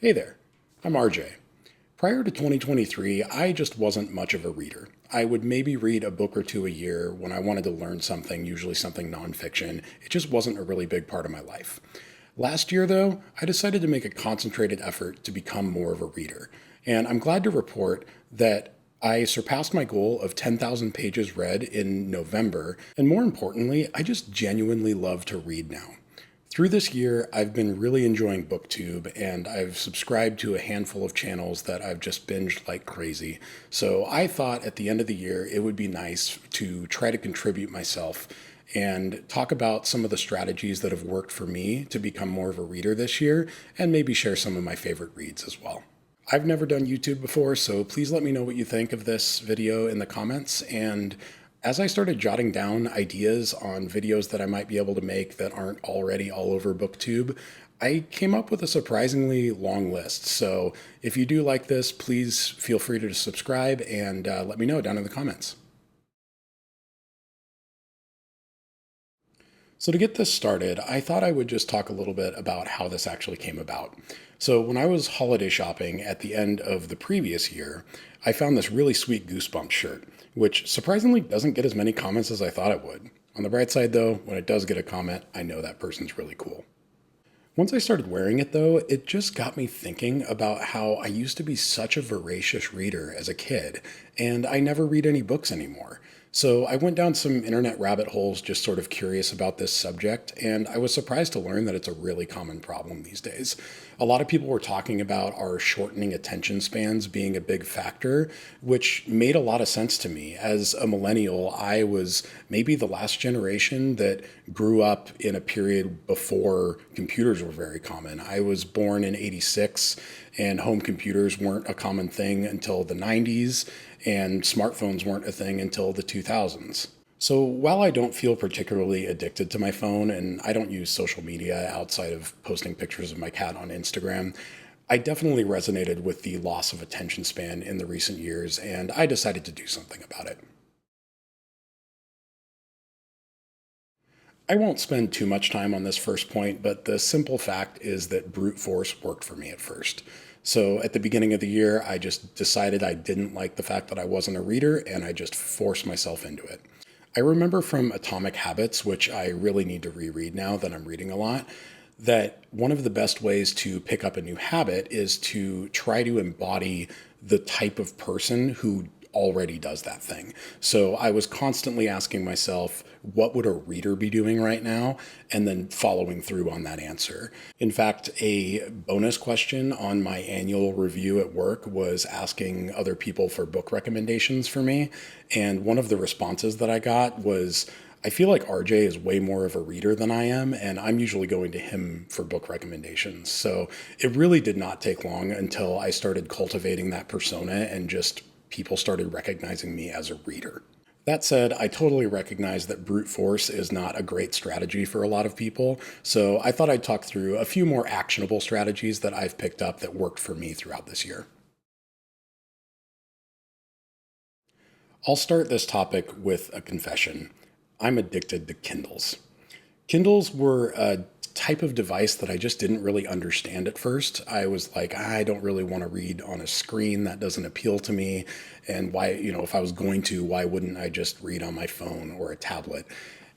Hey there, I'm RJ. Prior to 2023, I just wasn't much of a reader. I would maybe read a book or two a year when I wanted to learn something, usually something nonfiction. It just wasn't a really big part of my life. Last year, though, I decided to make a concentrated effort to become more of a reader. And I'm glad to report that I surpassed my goal of 10,000 pages read in November. And more importantly, I just genuinely love to read now. Through this year, I've been really enjoying BookTube, and I've subscribed to a handful of channels that I've just binged like crazy. So I thought at the end of the year, it would be nice to try to contribute myself and talk about some of the strategies that have worked for me to become more of a reader this year, and maybe share some of my favorite reads as well. I've never done YouTube before, so please let me know what you think of this video in the comments. And as I started jotting down ideas on videos that I might be able to make that aren't already all over BookTube, I came up with a surprisingly long list. So if you do like this, please feel free to subscribe and let me know down in the comments. So to get this started, I thought I would just talk a little bit about how this actually came about. So when I was holiday shopping at the end of the previous year, I found this really sweet Goosebumps shirt, which surprisingly doesn't get as many comments as I thought it would. On the bright side though, when it does get a comment, I know that person's really cool. Once I started wearing it though, it just got me thinking about how I used to be such a voracious reader as a kid, and I never read any books anymore. So I went down some internet rabbit holes just sort of curious about this subject, and I was surprised to learn that it's a really common problem these days. A lot of people were talking about our shortening attention spans being a big factor, which made a lot of sense to me. As a millennial, I was maybe the last generation that grew up in a period before computers were very common. I was born in '86, and home computers weren't a common thing until the '90s, and smartphones weren't a thing until the 2000s. So while I don't feel particularly addicted to my phone and I don't use social media outside of posting pictures of my cat on Instagram, I definitely resonated with the loss of attention span in the recent years, and I decided to do something about it. I won't spend too much time on this first point, but the simple fact is that brute force worked for me at first. So at the beginning of the year, I just decided I didn't like the fact that I wasn't a reader, and I just forced myself into it. I remember from Atomic Habits, which I really need to reread now that I'm reading a lot, that one of the best ways to pick up a new habit is to try to embody the type of person who already does that thing. So I was constantly asking myself, what would a reader be doing right now? And then following through on that answer. In fact, a bonus question on my annual review at work was asking other people for book recommendations for me. And one of the responses that I got was, I feel like RJ is way more of a reader than I am, and I'm usually going to him for book recommendations. So it really did not take long until I started cultivating that persona and just people started recognizing me as a reader. That said, I totally recognize that brute force is not a great strategy for a lot of people, so I thought I'd talk through a few more actionable strategies that I've picked up that worked for me throughout this year. I'll start this topic with a confession. I'm addicted to Kindles. Kindles were a type of device that I just didn't really understand at first. I was like, I don't really want to read on a screen. That doesn't appeal to me. And why, if I was going to, why wouldn't I just read on my phone or a tablet?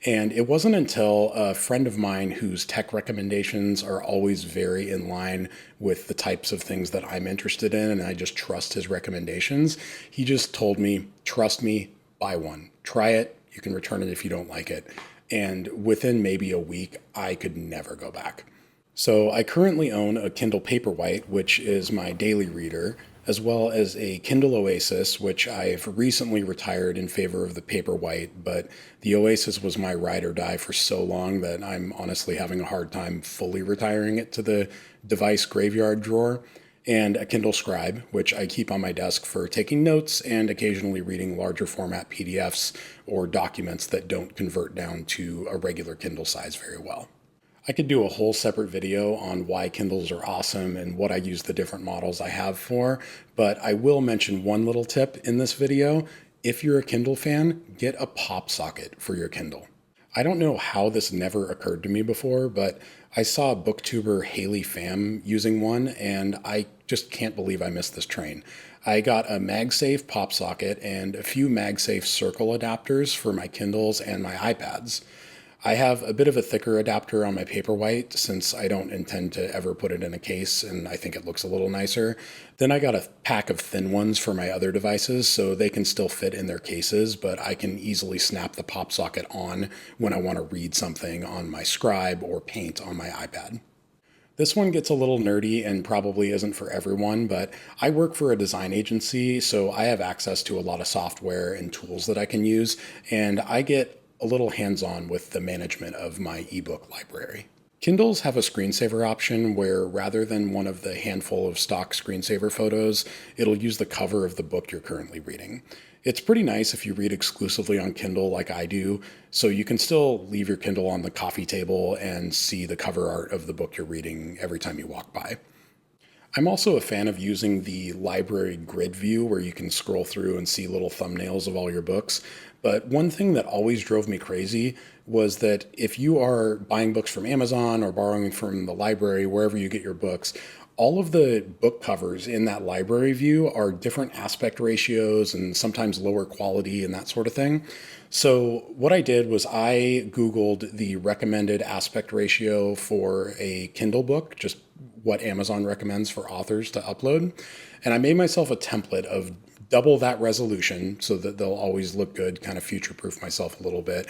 And it wasn't until a friend of mine whose tech recommendations are always very in line with the types of things that I'm interested in, and I just trust his recommendations, he just told me, trust me, buy one. Try it. You can return it if you don't like it. And within maybe a week, I could never go back. So I currently own a Kindle Paperwhite, which is my daily reader, as well as a Kindle Oasis, which I've recently retired in favor of the Paperwhite, but the Oasis was my ride or die for so long that I'm honestly having a hard time fully retiring it to the device graveyard drawer, and a Kindle Scribe, which I keep on my desk for taking notes and occasionally reading larger format PDFs or documents that don't convert down to a regular Kindle size very well. I could do a whole separate video on why Kindles are awesome and what I use the different models I have for, but I will mention one little tip in this video. If you're a Kindle fan, get a pop socket for your Kindle. I don't know how this never occurred to me before, but I saw booktuber Haley Pham using one, and I just can't believe I missed this train. I got a MagSafe pop socket and a few MagSafe circle adapters for my Kindles and my iPads. I have a bit of a thicker adapter on my Paperwhite since I don't intend to ever put it in a case and I think it looks a little nicer. Then I got a pack of thin ones for my other devices so they can still fit in their cases, but I can easily snap the pop socket on when I want to read something on my Scribe or paint on my iPad. This one gets a little nerdy and probably isn't for everyone, but I work for a design agency, so I have access to a lot of software and tools that I can use, and I get a little hands-on with the management of my ebook library. Kindles have a screensaver option where rather than one of the handful of stock screensaver photos, it'll use the cover of the book you're currently reading. It's pretty nice if you read exclusively on Kindle like I do, so you can still leave your Kindle on the coffee table and see the cover art of the book you're reading every time you walk by. I'm also a fan of using the library grid view where you can scroll through and see little thumbnails of all your books. But one thing that always drove me crazy was that if you are buying books from Amazon or borrowing from the library, wherever you get your books, all of the book covers in that library view are different aspect ratios and sometimes lower quality and that sort of thing. So what I did was I Googled the recommended aspect ratio for a Kindle book, just what Amazon recommends for authors to upload. And I made myself a template of double that resolution so that they'll always look good, kind of future-proof myself a little bit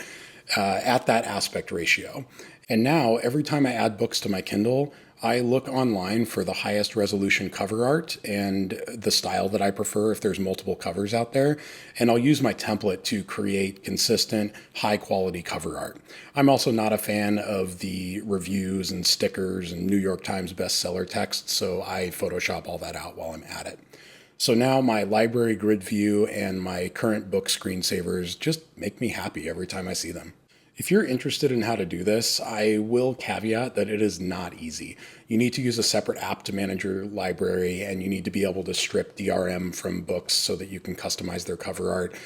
at that aspect ratio. And now every time I add books to my Kindle, I look online for the highest resolution cover art and the style that I prefer if there's multiple covers out there, and I'll use my template to create consistent, high-quality cover art. I'm also not a fan of the reviews and stickers and New York Times bestseller text, so I Photoshop all that out while I'm at it. So now my library grid view and my current book screensavers just make me happy every time I see them. If you're interested in how to do this, I will caveat that it is not easy. You need to use a separate app to manage your library, and you need to be able to strip DRM from books so that you can customize their cover art.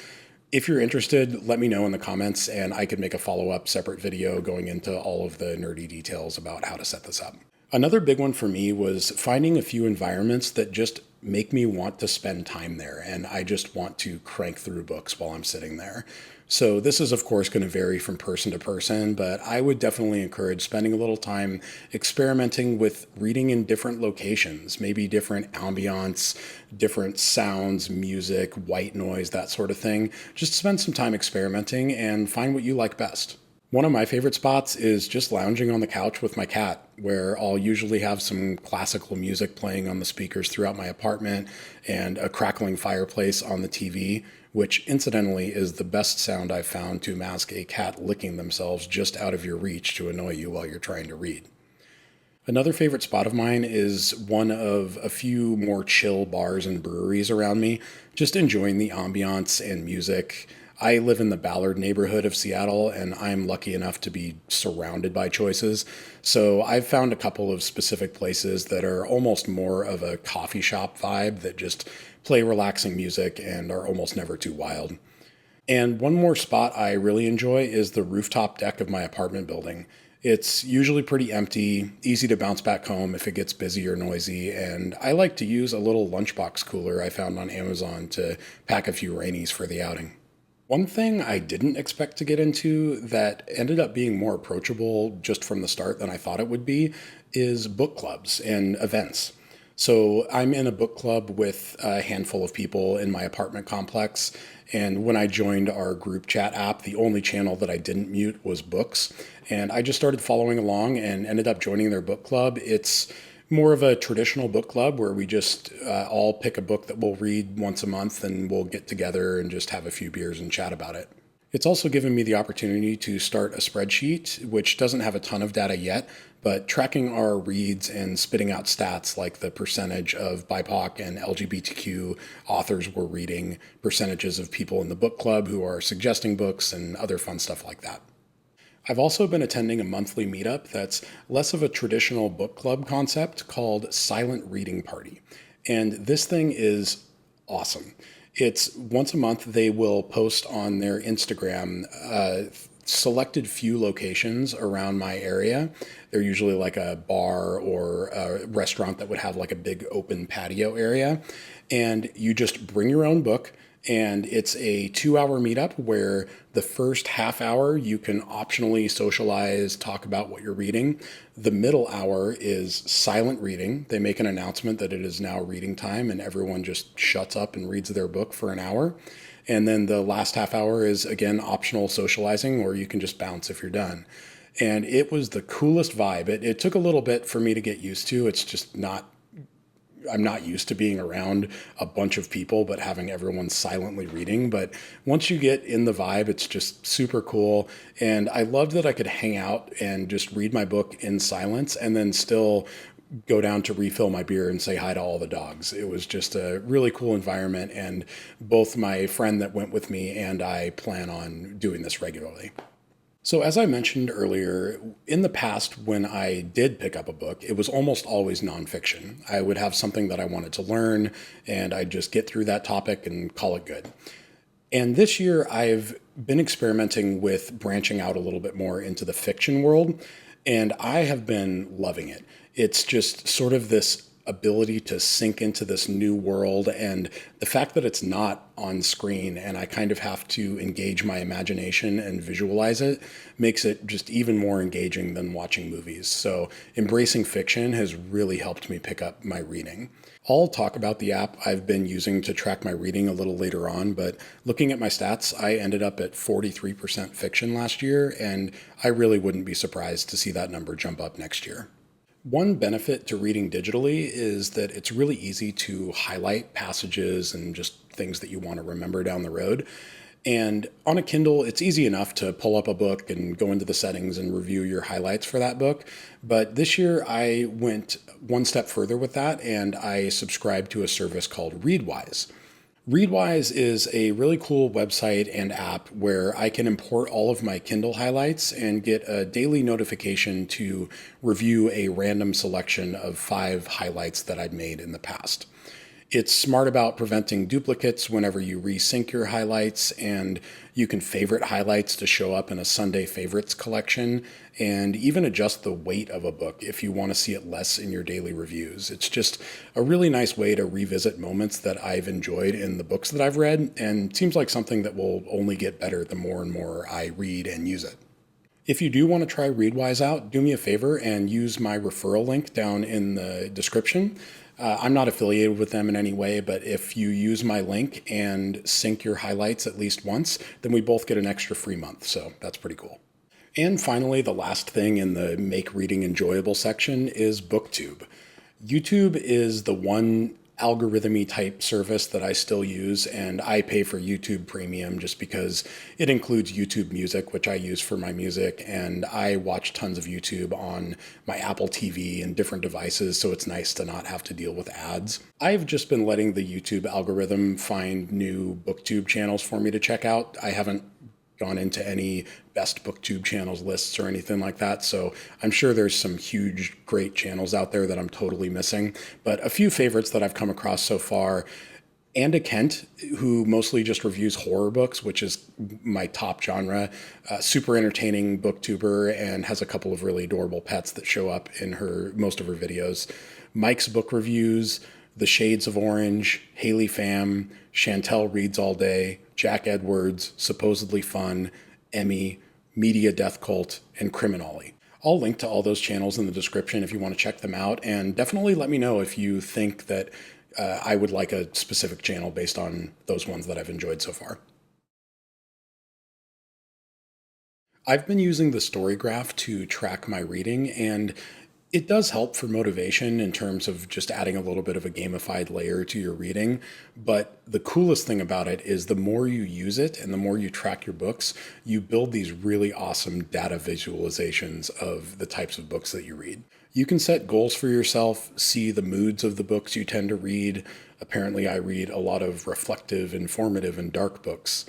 If you're interested, let me know in the comments, and I could make a follow-up separate video going into all of the nerdy details about how to set this up. Another big one for me was finding a few environments that just make me want to spend time there, and I just want to crank through books while I'm sitting there. So this is, of course, going to vary from person to person, but I would definitely encourage spending a little time experimenting with reading in different locations, maybe different ambiance, different sounds, music, white noise, that sort of thing. Just spend some time experimenting and find what you like best. One of my favorite spots is just lounging on the couch with my cat, where I'll usually have some classical music playing on the speakers throughout my apartment and a crackling fireplace on the TV, which incidentally is the best sound I've found to mask a cat licking themselves just out of your reach to annoy you while you're trying to read. Another favorite spot of mine is one of a few more chill bars and breweries around me, just enjoying the ambiance and music. I live in the Ballard neighborhood of Seattle, and I'm lucky enough to be surrounded by choices. So I've found a couple of specific places that are almost more of a coffee shop vibe that just play relaxing music and are almost never too wild. And one more spot I really enjoy is the rooftop deck of my apartment building. It's usually pretty empty, easy to bounce back home if it gets busy or noisy, and I like to use a little lunchbox cooler I found on Amazon to pack a few rainies for the outing. One thing I didn't expect to get into that ended up being more approachable just from the start than I thought it would be is book clubs and events. So I'm in a book club with a handful of people in my apartment complex, and when I joined our group chat app, the only channel that I didn't mute was books, and I just started following along and ended up joining their book club. It's more of a traditional book club where we just all pick a book that we'll read once a month and we'll get together and just have a few beers and chat about it. It's also given me the opportunity to start a spreadsheet, which doesn't have a ton of data yet, but tracking our reads and spitting out stats like the percentage of BIPOC and LGBTQ authors we're reading, percentages of people in the book club who are suggesting books, and other fun stuff like that. I've also been attending a monthly meetup that's less of a traditional book club concept called Silent Reading Party. And this thing is awesome. It's once a month they will post on their Instagram selected few locations around my area. They're usually like a bar or a restaurant that would have like a big open patio area. And you just bring your own book, and it's a 2-hour meetup where the first half hour you can optionally socialize, talk about what you're reading. The middle hour is silent reading. They make an announcement that it is now reading time, and everyone just shuts up and reads their book for an hour. And then the last half hour is, again, optional socializing, or you can just bounce if you're done. And it was the coolest vibe. It took a little bit for me to get used to. It's just not, I'm not used to being around a bunch of people, but having everyone silently reading. But once you get in the vibe, it's just super cool. And I loved that I could hang out and just read my book in silence and then still go down to refill my beer and say hi to all the dogs. It was just a really cool environment, and both my friend that went with me and I plan on doing this regularly. So as I mentioned earlier, in the past, when I did pick up a book, it was almost always nonfiction. I would have something that I wanted to learn, and I'd just get through that topic and call it good. And this year, I've been experimenting with branching out a little bit more into the fiction world, and I have been loving it. It's just sort of this ability to sink into this new world, and the fact that it's not on screen and I kind of have to engage my imagination and visualize it makes it just even more engaging than watching movies. So embracing fiction has really helped me pick up my reading. I'll talk about the app I've been using to track my reading a little later on, but looking at my stats, I ended up at 43% fiction last year, and I really wouldn't be surprised to see that number jump up next year. One benefit to reading digitally is that it's really easy to highlight passages and just things that you want to remember down the road. And on a Kindle, it's easy enough to pull up a book and go into the settings and review your highlights for that book. But this year I went one step further with that, and I subscribed to a service called Readwise. Readwise is a really cool website and app where I can import all of my Kindle highlights and get a daily notification to review a random selection of 5 highlights that I'd made in the past. It's smart about preventing duplicates whenever you resync your highlights, and you can favorite highlights to show up in a Sunday favorites collection, and even adjust the weight of a book if you want to see it less in your daily reviews. It's just a really nice way to revisit moments that I've enjoyed in the books that I've read, and seems like something that will only get better the more and more I read and use it. If you do want to try Readwise out, do me a favor and use my referral link down in the description. I'm not affiliated with them in any way, but if you use my link and sync your highlights at least once, then we both get an extra free month, so that's pretty cool. And finally, the last thing in the make reading enjoyable section is BookTube. YouTube is the one algorithm-y type service that I still use, and I pay for YouTube Premium just because it includes YouTube Music, which I use for my music, and I watch tons of YouTube on my Apple TV and different devices, so it's nice to not have to deal with ads. I've just been letting the YouTube algorithm find new BookTube channels for me to check out. I haven't gone into any best BookTube channels lists or anything like that, so I'm sure there's some huge, great channels out there that I'm totally missing. But a few favorites that I've come across so far: Anda Kent, who mostly just reviews horror books, which is my top genre. Super entertaining booktuber and has a couple of really adorable pets that show up in most of her videos. Mike's Book Reviews, The Shades of Orange, Haley Pham, Chantel Reads All Day, Jack Edwards, Supposedly Fun, Emmie, Media Death Cult, and CriminOlly. I'll link to all those channels in the description if you want to check them out, and definitely let me know if you think that I would like a specific channel based on those ones that I've enjoyed so far. I've been using the story graph to track my reading, and it does help for motivation in terms of just adding a little bit of a gamified layer to your reading. But the coolest thing about it is the more you use it and the more you track your books, you build these really awesome data visualizations of the types of books that you read. You can set goals for yourself, see the moods of the books you tend to read. Apparently, I read a lot of reflective, informative, and dark books,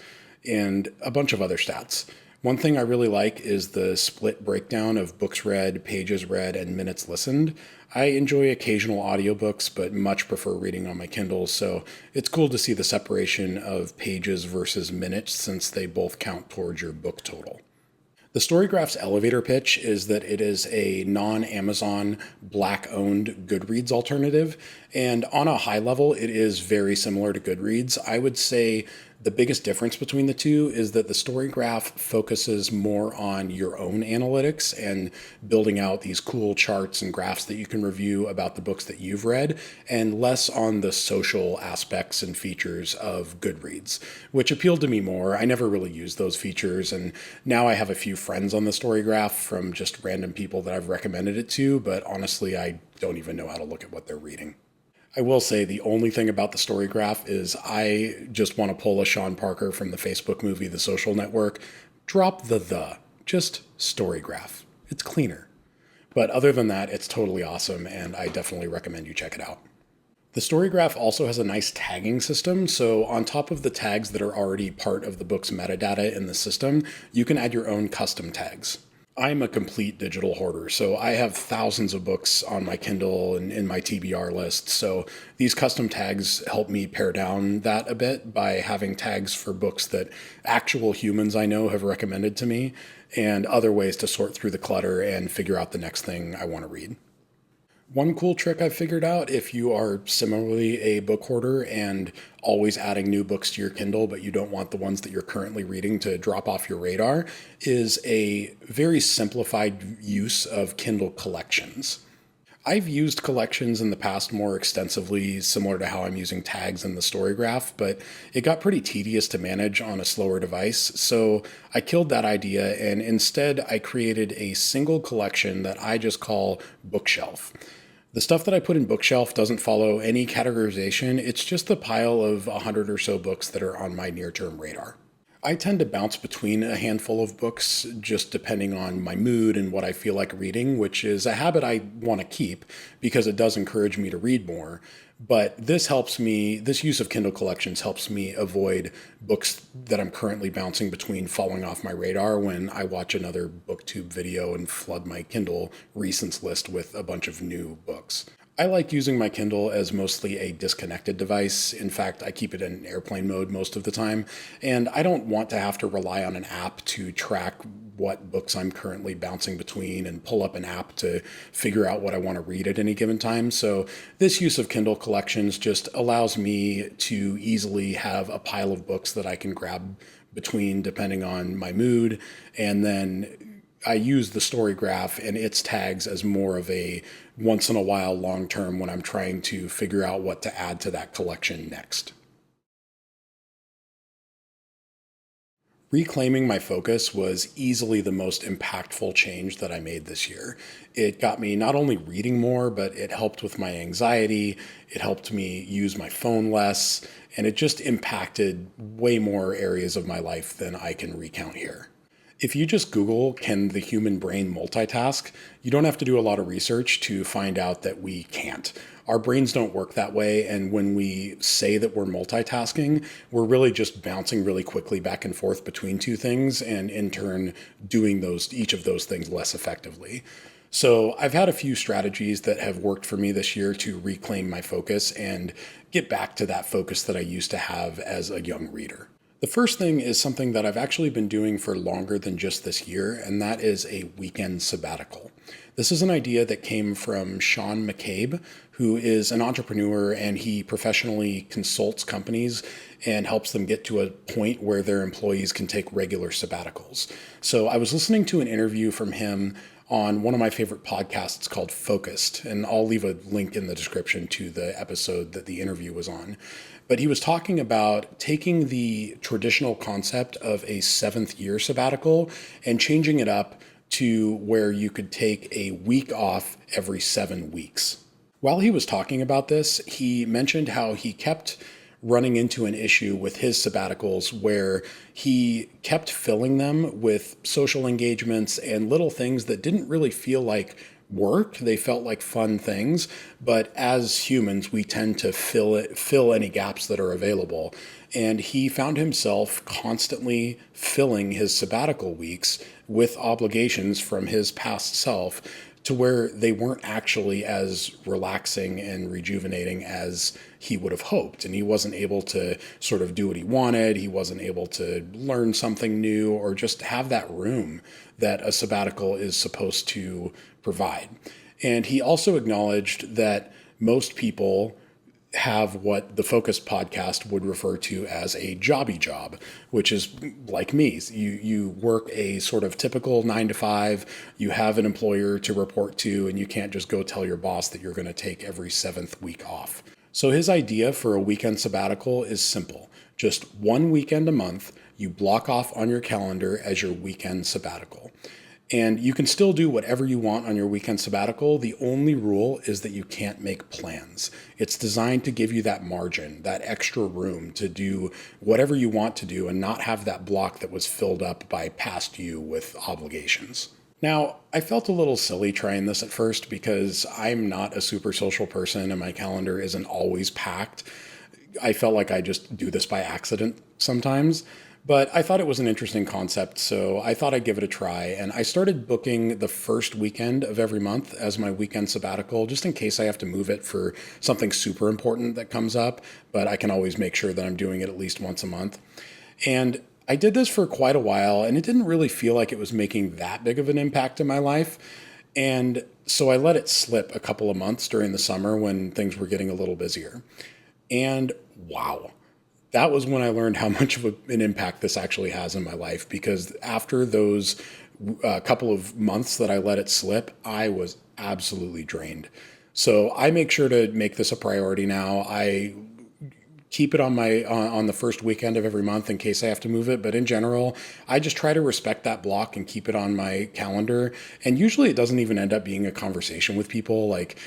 and a bunch of other stats. One thing I really like is the split breakdown of books read, pages read, and minutes listened. I enjoy occasional audiobooks, but much prefer reading on my Kindle, so it's cool to see the separation of pages versus minutes since they both count towards your book total. The Storygraph's elevator pitch is that it is a non-Amazon, Black-owned Goodreads alternative, and on a high level, it is very similar to Goodreads. I would say the biggest difference between the two is that the Storygraph focuses more on your own analytics and building out these cool charts and graphs that you can review about the books that you've read, and less on the social aspects and features of Goodreads, which appealed to me more. I never really used those features, and now I have a few friends on the Storygraph from just random people that I've recommended it to, but honestly, I don't even know how to look at what they're reading. I will say the only thing about the Storygraph is I just want to pull a Sean Parker from the Facebook movie The Social Network. Drop the. Just Storygraph. It's cleaner. But other than that, it's totally awesome, and I definitely recommend you check it out. The Storygraph also has a nice tagging system, so on top of the tags that are already part of the book's metadata in the system, you can add your own custom tags. I'm a complete digital hoarder, so I have thousands of books on my Kindle and in my TBR list, so these custom tags help me pare down that a bit by having tags for books that actual humans I know have recommended to me, and other ways to sort through the clutter and figure out the next thing I want to read. One cool trick I've figured out if you are similarly a book hoarder and always adding new books to your Kindle, but you don't want the ones that you're currently reading to drop off your radar, is a very simplified use of Kindle collections. I've used collections in the past more extensively, similar to how I'm using tags in the Storygraph, but it got pretty tedious to manage on a slower device, so I killed that idea and instead I created a single collection that I just call Bookshelf. The stuff that I put in Bookshelf doesn't follow any categorization, it's just the pile of 100 or so books that are on my near-term radar. I tend to bounce between a handful of books just depending on my mood and what I feel like reading, which is a habit I want to keep because it does encourage me to read more. But this use of Kindle collections helps me avoid books that I'm currently bouncing between falling off my radar when I watch another BookTube video and flood my Kindle recents list with a bunch of new books. I like using my Kindle as mostly a disconnected device. In fact, I keep it in airplane mode most of the time, and I don't want to have to rely on an app to track what books I'm currently bouncing between and pull up an app to figure out what I want to read at any given time. So this use of Kindle collections just allows me to easily have a pile of books that I can grab between depending on my mood, and then I use the Storygraph and its tags as more of a once in a while long term when I'm trying to figure out what to add to that collection next. Reclaiming my focus was easily the most impactful change that I made this year. It got me not only reading more, but it helped with my anxiety, it helped me use my phone less, and it just impacted way more areas of my life than I can recount here. If you just Google, can the human brain multitask, you don't have to do a lot of research to find out that we can't. Our brains don't work that way, and when we say that we're multitasking, we're really just bouncing really quickly back and forth between two things, and in turn, doing each of those things less effectively. So I've had a few strategies that have worked for me this year to reclaim my focus and get back to that focus that I used to have as a young reader. The first thing is something that I've actually been doing for longer than just this year, and that is a weekend sabbatical. This is an idea that came from Sean McCabe, who is an entrepreneur, and he professionally consults companies and helps them get to a point where their employees can take regular sabbaticals. So I was listening to an interview from him on one of my favorite podcasts called Focused, and I'll leave a link in the description to the episode that the interview was on. But he was talking about taking the traditional concept of a 7th year sabbatical and changing it up to where you could take a week off every 7 weeks. While he was talking about this, he mentioned how he kept running into an issue with his sabbaticals where he kept filling them with social engagements and little things that didn't really feel like work. They felt like fun things, but as humans, we tend to fill any gaps that are available. And he found himself constantly filling his sabbatical weeks with obligations from his past self to where they weren't actually as relaxing and rejuvenating as he would have hoped. And he wasn't able to sort of do what he wanted. He wasn't able to learn something new or just have that room that a sabbatical is supposed to provide. And he also acknowledged that most people have what the Focus podcast would refer to as a jobby job, which is like me. You work a sort of typical 9 to 5, you have an employer to report to, and you can't just go tell your boss that you're going to take every 7th week off. So his idea for a weekend sabbatical is simple. Just one weekend a month, you block off on your calendar as your weekend sabbatical. And you can still do whatever you want on your weekend sabbatical. The only rule is that you can't make plans. It's designed to give you that margin, that extra room to do whatever you want to do and not have that block that was filled up by past you with obligations. Now, I felt a little silly trying this at first because I'm not a super social person and my calendar isn't always packed. I felt like I just do this by accident sometimes. But I thought it was an interesting concept, so I thought I'd give it a try. And I started booking the first weekend of every month as my weekend sabbatical, just in case I have to move it for something super important that comes up. But I can always make sure that I'm doing it at least once a month. And I did this for quite a while, and it didn't really feel like it was making that big of an impact in my life. And so I let it slip a couple of months during the summer when things were getting a little busier. And wow. That was when I learned how much of an impact this actually has in my life, because after those couple of months that I let it slip, I was absolutely drained. So I make sure to make this a priority now. I keep it on my on the first weekend of every month in case I have to move it. But in general, I just try to respect that block and keep it on my calendar. And usually it doesn't even end up being a conversation with people. Like,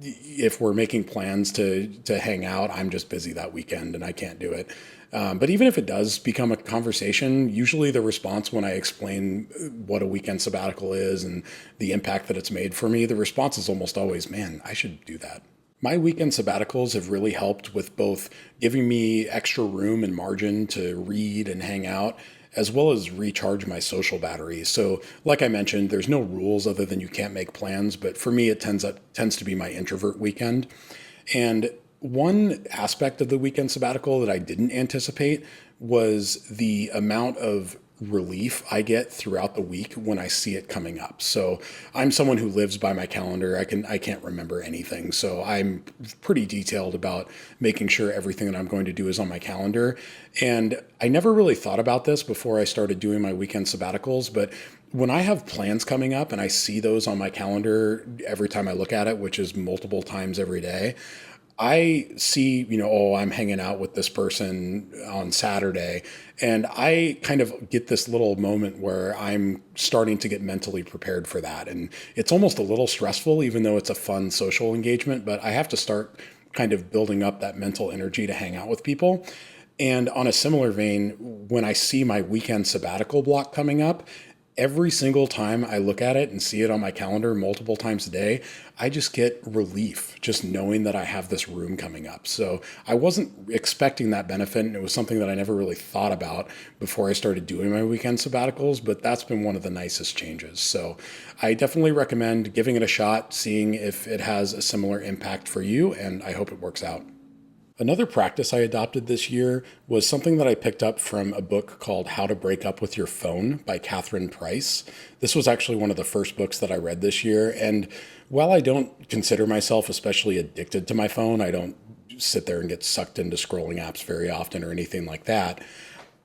if we're making plans to hang out, I'm just busy that weekend and I can't do it. But even if it does become a conversation, usually the response when I explain what a weekend sabbatical is and the impact that it's made for me, the response is almost always, man, I should do that. My weekend sabbaticals have really helped with both giving me extra room and margin to read and hang out, as well as recharge my social battery. So like I mentioned, there's no rules other than you can't make plans, but for me, it tends to be my introvert weekend. And one aspect of the weekend sabbatical that I didn't anticipate was the amount of relief I get throughout the week when I see it coming up. So I'm someone who lives by my calendar. I can't remember anything. So I'm pretty detailed about making sure everything that I'm going to do is on my calendar. And I never really thought about this before I started doing my weekend sabbaticals, but when I have plans coming up and I see those on my calendar every time I look at it, which is multiple times every day, I see, oh, I'm hanging out with this person on Saturday, and I kind of get this little moment where I'm starting to get mentally prepared for that. And it's almost a little stressful, even though it's a fun social engagement, but I have to start kind of building up that mental energy to hang out with people. And on a similar vein, when I see my weekend sabbatical block coming up, every single time I look at it and see it on my calendar multiple times a day, I just get relief just knowing that I have this room coming up. So I wasn't expecting that benefit, and it was something that I never really thought about before I started doing my weekend sabbaticals, but that's been one of the nicest changes. So I definitely recommend giving it a shot, seeing if it has a similar impact for you, and I hope it works out. Another practice I adopted this year was something that I picked up from a book called How to Break Up with Your Phone by Catherine Price. This was actually one of the first books that I read this year. And while I don't consider myself especially addicted to my phone, I don't sit there and get sucked into scrolling apps very often or anything like that,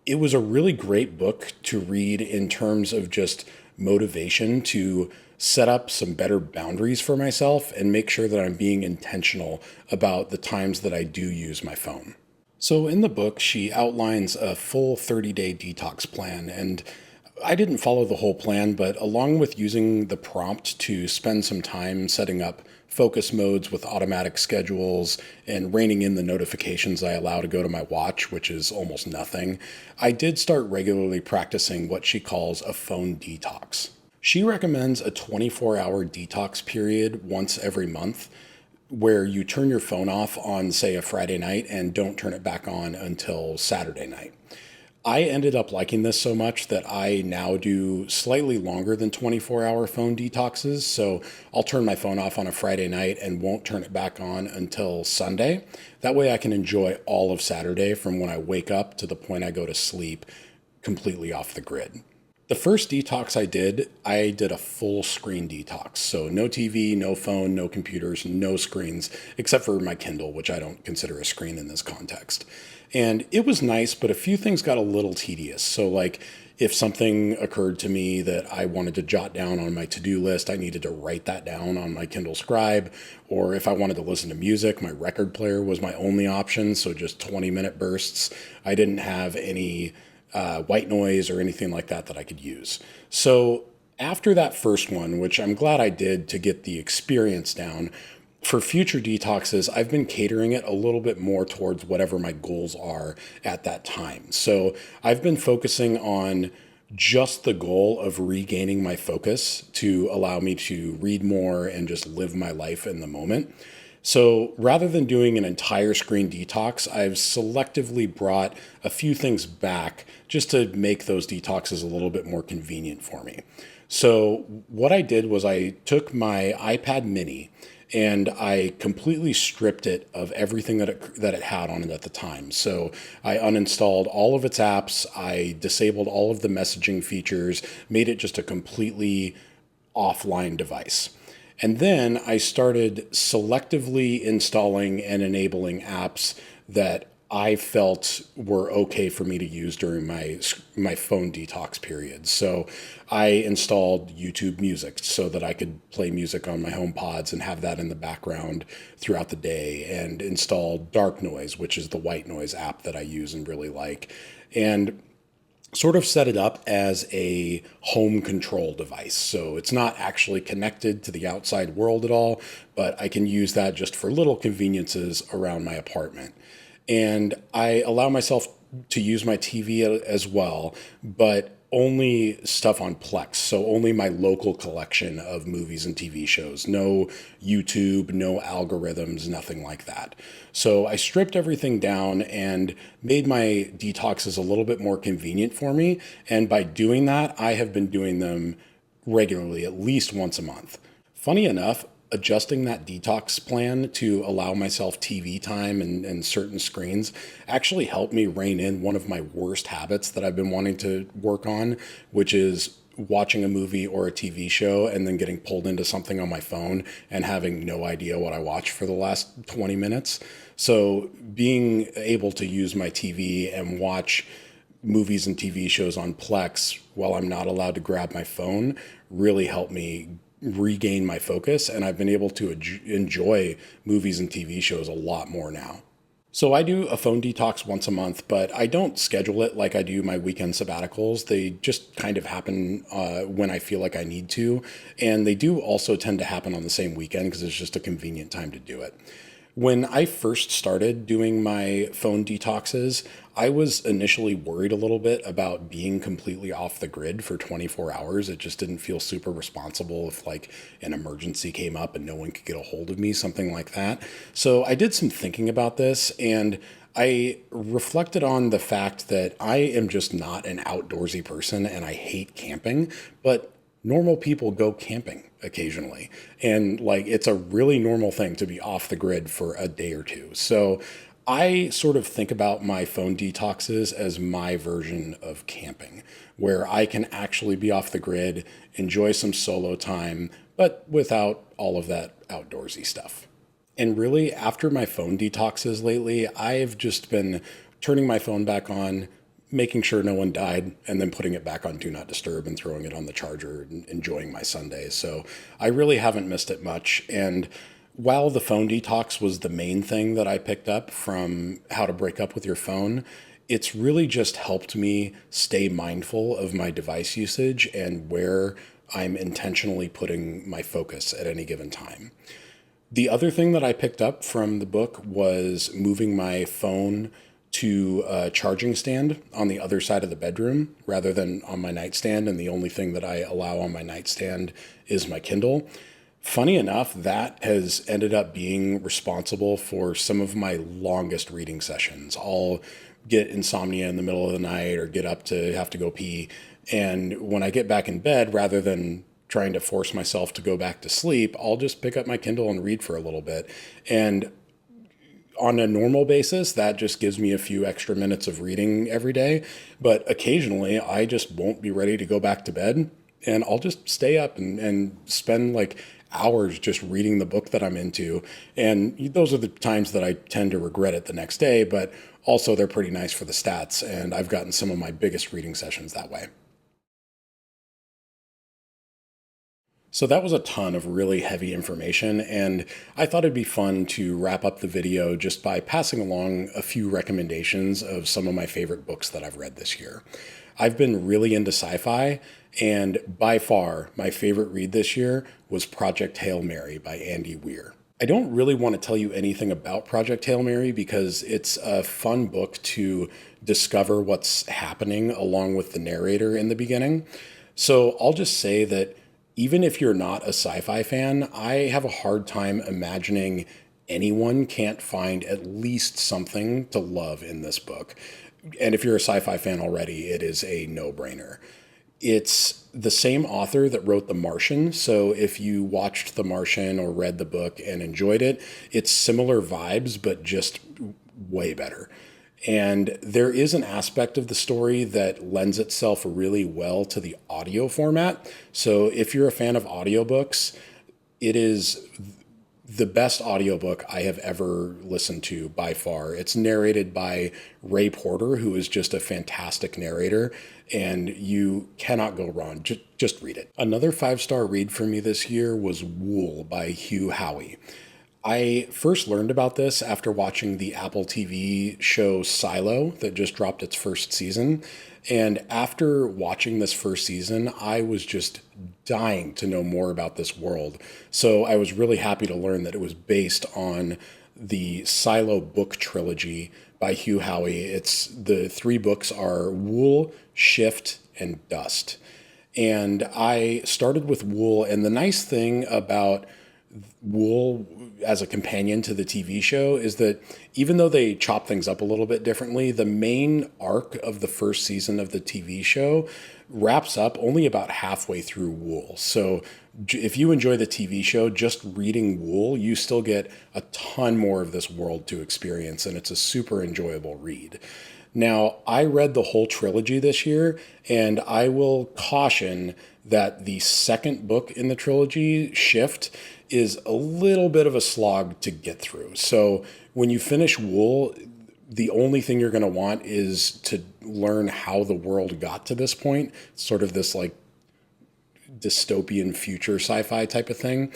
it was a really great book to read in terms of just motivation to set up some better boundaries for myself and make sure that I'm being intentional about the times that I do use my phone. So in the book, she outlines a full 30-day detox plan, and I didn't follow the whole plan, but along with using the prompt to spend some time setting up focus modes with automatic schedules and reining in the notifications I allow to go to my watch, which is almost nothing, I did start regularly practicing what she calls a phone detox. She recommends a 24-hour detox period once every month where you turn your phone off on, say, a Friday night and don't turn it back on until Saturday night. I ended up liking this so much that I now do slightly longer than 24-hour phone detoxes. So I'll turn my phone off on a Friday night and won't turn it back on until Sunday. That way I can enjoy all of Saturday from when I wake up to the point I go to sleep completely off the grid. The first detox I did a full screen detox. So no TV, no phone, no computers, no screens, except for my Kindle, which I don't consider a screen in this context. And it was nice, but a few things got a little tedious. So like if something occurred to me that I wanted to jot down on my to-do list, I needed to write that down on my Kindle Scribe. Or if I wanted to listen to music, my record player was my only option. So just 20-minute bursts. I didn't have any white noise or anything like that I could use. So after that first one, which I'm glad I did to get the experience down, for future detoxes, I've been catering it a little bit more towards whatever my goals are at that time. So I've been focusing on just the goal of regaining my focus to allow me to read more and just live my life in the moment. So rather than doing an entire screen detox, I've selectively brought a few things back just to make those detoxes a little bit more convenient for me. So what I did was I took my iPad mini and I completely stripped it of everything that it had on it at the time. So I uninstalled all of its apps, I disabled all of the messaging features, made it just a completely offline device. And then I started selectively installing and enabling apps that I felt were okay for me to use during my phone detox period. So I installed YouTube Music so that I could play music on my HomePods and have that in the background throughout the day, and installed Dark Noise, which is the white noise app that I use and really like. And sort of set it up as a home control device. So it's not actually connected to the outside world at all, but I can use that just for little conveniences around my apartment. And I allow myself to use my TV as well, but only stuff on Plex. So only my local collection of movies and TV shows. No YouTube, no algorithms, nothing like that. So I stripped everything down and made my detoxes a little bit more convenient for me. And by doing that, I have been doing them regularly, at least once a month. Funny enough, adjusting that detox plan to allow myself TV time and certain screens actually helped me rein in one of my worst habits that I've been wanting to work on, which is watching a movie or a TV show and then getting pulled into something on my phone and having no idea what I watched for the last 20 minutes. So being able to use my TV and watch movies and TV shows on Plex while I'm not allowed to grab my phone really helped me regain my focus, and I've been able to enjoy movies and TV shows a lot more now. So I do a phone detox once a month, but I don't schedule it like I do my weekend sabbaticals. They just kind of happen when I feel like I need to, and they do also tend to happen on the same weekend because it's just a convenient time to do it. When I first started doing my phone detoxes, I was initially worried a little bit about being completely off the grid for 24 hours. It just didn't feel super responsible if like an emergency came up and no one could get a hold of me, something like that. So I did some thinking about this, and I reflected on the fact that I am just not an outdoorsy person and I hate camping, but normal people go camping occasionally. And like, it's a really normal thing to be off the grid for a day or two. So I sort of think about my phone detoxes as my version of camping, where I can actually be off the grid, enjoy some solo time, but without all of that outdoorsy stuff. And really, after my phone detoxes lately, I've just been turning my phone back on, making sure no one died, and then putting it back on Do Not Disturb and throwing it on the charger and enjoying my Sunday. So I really haven't missed it much. And while the phone detox was the main thing that I picked up from How to Break Up with Your Phone, it's really just helped me stay mindful of my device usage and where I'm intentionally putting my focus at any given time. The other thing that I picked up from the book was moving my phone to a charging stand on the other side of the bedroom rather than on my nightstand. And the only thing that I allow on my nightstand is my Kindle. Funny enough, that has ended up being responsible for some of my longest reading sessions. I'll get insomnia in the middle of the night or get up to have to go pee. And when I get back in bed, rather than trying to force myself to go back to sleep, I'll just pick up my Kindle and read for a little bit. And on a normal basis, that just gives me a few extra minutes of reading every day. But occasionally, I just won't be ready to go back to bed. And I'll just stay up and spend like hours just reading the book that I'm into. And those are the times that I tend to regret it the next day. But also, they're pretty nice for the stats. And I've gotten some of my biggest reading sessions that way. So that was a ton of really heavy information, and I thought it'd be fun to wrap up the video just by passing along a few recommendations of some of my favorite books that I've read this year. I've been really into sci-fi, and by far my favorite read this year was Project Hail Mary by Andy Weir. I don't really want to tell you anything about Project Hail Mary because it's a fun book to discover what's happening along with the narrator in the beginning. So I'll just say that even if you're not a sci-fi fan, I have a hard time imagining anyone can't find at least something to love in this book. And if you're a sci-fi fan already, it is a no-brainer. It's the same author that wrote The Martian, so if you watched The Martian or read the book and enjoyed it, it's similar vibes, but just way better. And there is an aspect of the story that lends itself really well to the audio format. So if you're a fan of audiobooks, it is the best audiobook I have ever listened to by far. It's narrated by Ray Porter, who is just a fantastic narrator, and you cannot go wrong. Just read it. Another 5-star read for me this year was Wool by Hugh Howey. I first learned about this after watching the Apple TV show Silo that just dropped its first season. And after watching this first season, I was just dying to know more about this world. So I was really happy to learn that it was based on the Silo book trilogy by Hugh Howey. The 3 books are Wool, Shift, and Dust. And I started with Wool, and the nice thing about Wool as a companion to the TV show is that even though they chop things up a little bit differently, the main arc of the first season of the TV show wraps up only about halfway through Wool. So if you enjoy the TV show, just reading Wool, you still get a ton more of this world to experience, and it's a super enjoyable read. Now, I read the whole trilogy this year, and I will caution that the second book in the trilogy, Shift, is a little bit of a slog to get through. So when you finish Wool, the only thing you're going to want is to learn how the world got to this point, sort of this like dystopian future sci-fi type of thing.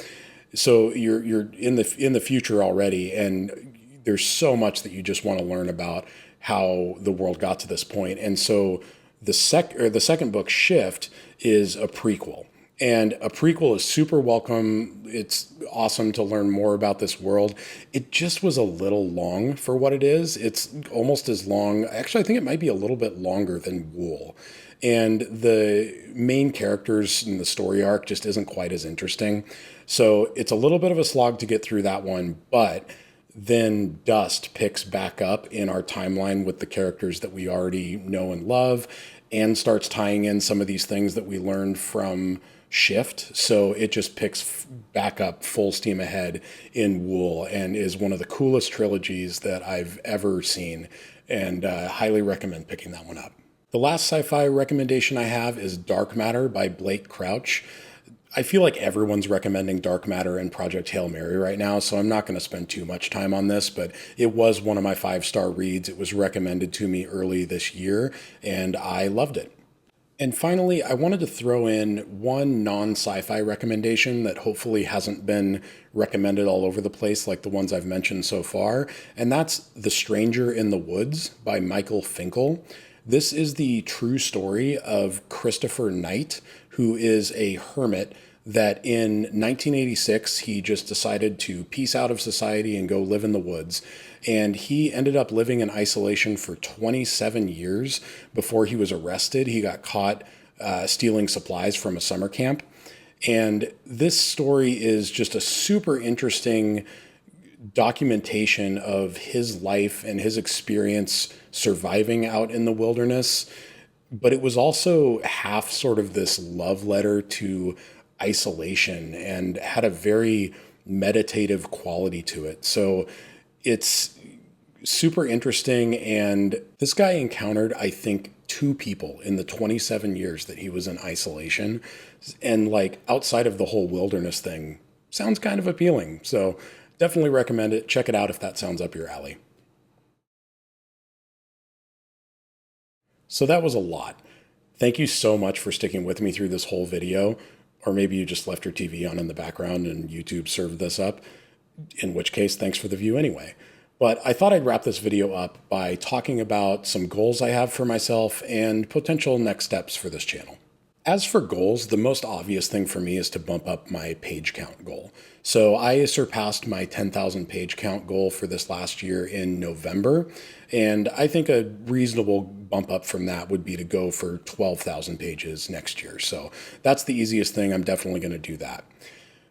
So you're in the future already, and there's so much that you just want to learn about how the world got to this point. And so the second book, Shift, is a prequel. And a prequel is super welcome. It's awesome to learn more about this world. It just was a little long for what it is. It's almost as long. Actually, I think it might be a little bit longer than Wool. And the main characters in the story arc just isn't quite as interesting. So it's a little bit of a slog to get through that one. But then Dust picks back up in our timeline with the characters that we already know and love, and starts tying in some of these things that we learned from Shift. So it just picks back up full steam ahead in Wool and is one of the coolest trilogies that I've ever seen, and highly recommend picking that one up. The last sci-fi recommendation I have is Dark Matter by Blake Crouch. I feel like everyone's recommending Dark Matter and Project Hail Mary right now, so I'm not going to spend too much time on this, but it was one of my 5-star reads. It was recommended to me early this year, and I loved it. And finally, I wanted to throw in one non-sci-fi recommendation that hopefully hasn't been recommended all over the place like the ones I've mentioned so far, and that's The Stranger in the Woods by Michael Finkel. This is the true story of Christopher Knight, who is a hermit that in 1986, he just decided to peace out of society and go live in the woods. And he ended up living in isolation for 27 years before he was arrested. He got caught stealing supplies from a summer camp. And this story is just a super interesting documentation of his life and his experience surviving out in the wilderness. But it was also half sort of this love letter to isolation and had a very meditative quality to it. So it's super interesting. And this guy encountered, I think, two people in the 27 years that he was in isolation. And like outside of the whole wilderness thing, sounds kind of appealing. So definitely recommend it. Check it out if that sounds up your alley. So that was a lot. Thank you so much for sticking with me through this whole video. Or maybe you just left your TV on in the background and YouTube served this up, in which case, thanks for the view anyway. But I thought I'd wrap this video up by talking about some goals I have for myself and potential next steps for this channel. As for goals, the most obvious thing for me is to bump up my page count goal. So I surpassed my 10,000 page count goal for this last year in November, and I think a reasonable bump up from that would be to go for 12,000 pages next year. So that's the easiest thing. I'm definitely going to do that.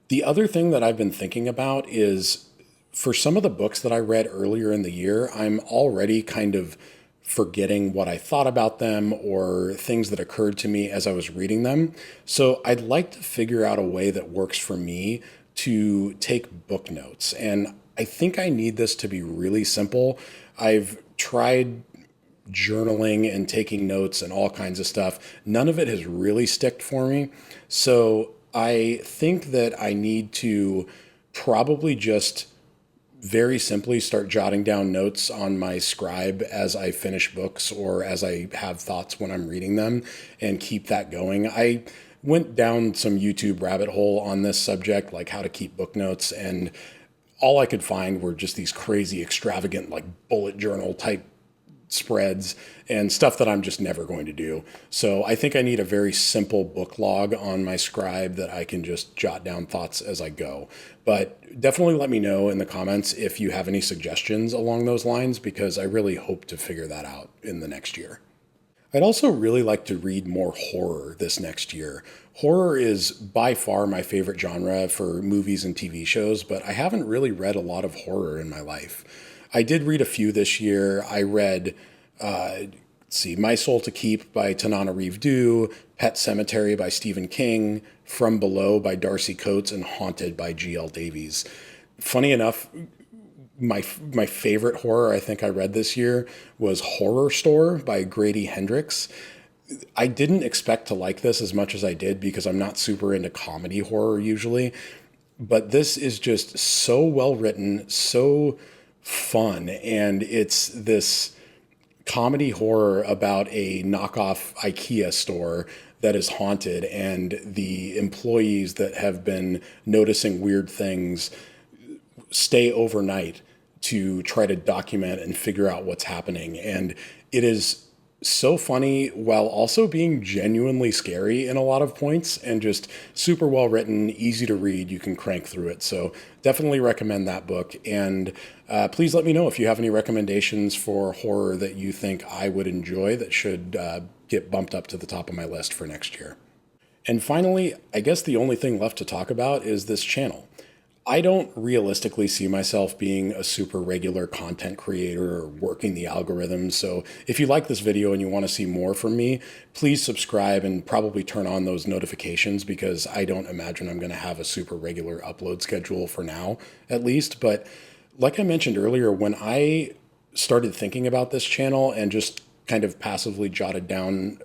The other thing that I've been thinking about is for some of the books that I read earlier in the year, I'm already kind of forgetting what I thought about them or things that occurred to me as I was reading them. So I'd like to figure out a way that works for me to take book notes. And I think I need this to be really simple. I've tried journaling and taking notes and all kinds of stuff. None of it has really sticked for me. So I think that I need to probably just very simply start jotting down notes on my scribe as I finish books or as I have thoughts when I'm reading them and keep that going. I went down some YouTube rabbit hole on this subject, like how to keep book notes, and all I could find were just these crazy, extravagant, like bullet journal type spreads and stuff that I'm just never going to do. So I think I need a very simple book log on my scribe that I can just jot down thoughts as I go. But definitely let me know in the comments if you have any suggestions along those lines, because I really hope to figure that out in the next year. I'd also really like to read more horror this next year. Horror is by far my favorite genre for movies and TV shows, but I haven't really read a lot of horror in my life. I did read a few this year. I read, My Soul to Keep by Tanana Reeve, Pet Cemetery by Stephen King, From Below by Darcy Coates, and Haunted by G.L. Davies. Funny enough, my favorite horror I think I read this year was Horror Store by Grady Hendrix. I didn't expect to like this as much as I did because I'm not super into comedy horror usually, but this is just so well written, so fun, and it's this comedy horror about a knockoff IKEA store that is haunted, and the employees that have been noticing weird things stay overnight to try to document and figure out what's happening. And it is so funny while also being genuinely scary in a lot of points, and just super well written, easy to read. You can crank through it. So definitely recommend that book. And please let me know if you have any recommendations for horror that you think I would enjoy that should get bumped up to the top of my list for next year. And finally, I guess the only thing left to talk about is this channel. I don't realistically see myself being a super regular content creator or working the algorithms. So if you like this video and you want to see more from me, please subscribe and probably turn on those notifications, because I don't imagine I'm going to have a super regular upload schedule for now, at least. But like I mentioned earlier, when I started thinking about this channel and just kind of passively jotted down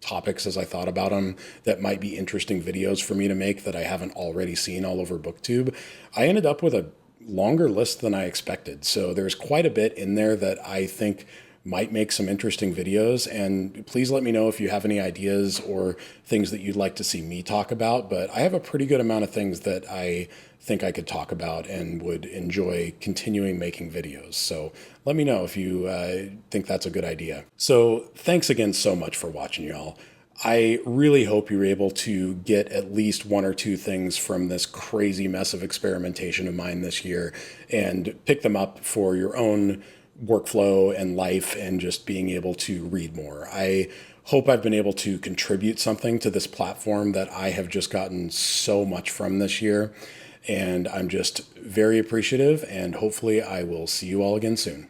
topics as I thought about them that might be interesting videos for me to make that I haven't already seen all over BookTube, I ended up with a longer list than I expected. So there's quite a bit in there that I think might make some interesting videos. And please let me know if you have any ideas or things that you'd like to see me talk about. But I have a pretty good amount of things that I think I could talk about and would enjoy continuing making videos. So let me know if you think that's a good idea. So thanks again so much for watching, y'all. I really hope you're able to get at least one or two things from this crazy mess of experimentation of mine this year and pick them up for your own workflow and life and just being able to read more. I hope I've been able to contribute something to this platform that I have just gotten so much from this year. And I'm just very appreciative, and hopefully I will see you all again soon.